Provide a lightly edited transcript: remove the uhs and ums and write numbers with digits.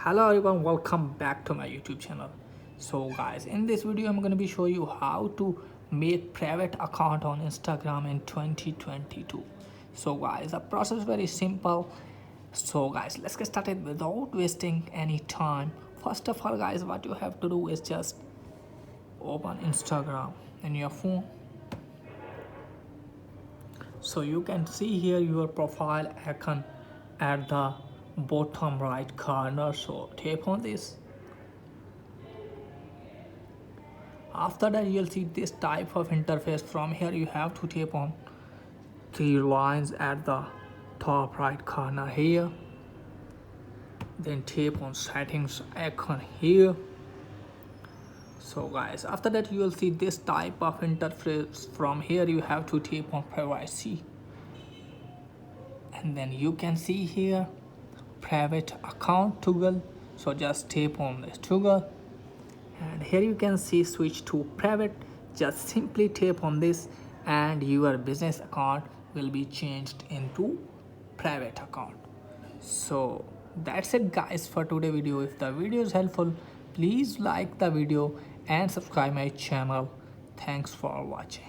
Hello everyone, welcome back to my YouTube channel. So guys, in this video I'm going to be show you how to make private account on Instagram in 2022. So guys, the process is very simple. So guys, let's get started without wasting any time. First of all guys, what you have to do is just open Instagram in your phone. So you can see here your profile icon at the bottom right corner. So tap on this. After that you'll see this type of interface. From here you have to tap on three lines at the top right corner here, then tap on settings icon here. So guys, after that you will see this type of interface. From here you have to tap on privacy, and then you can see here private account toggle. So just tap on this toggle, and here you can see switch to private. Just simply tap on this and your business account will be changed into private account. So that's it guys for today video. If the video is helpful, please like the video and subscribe my channel. Thanks for watching.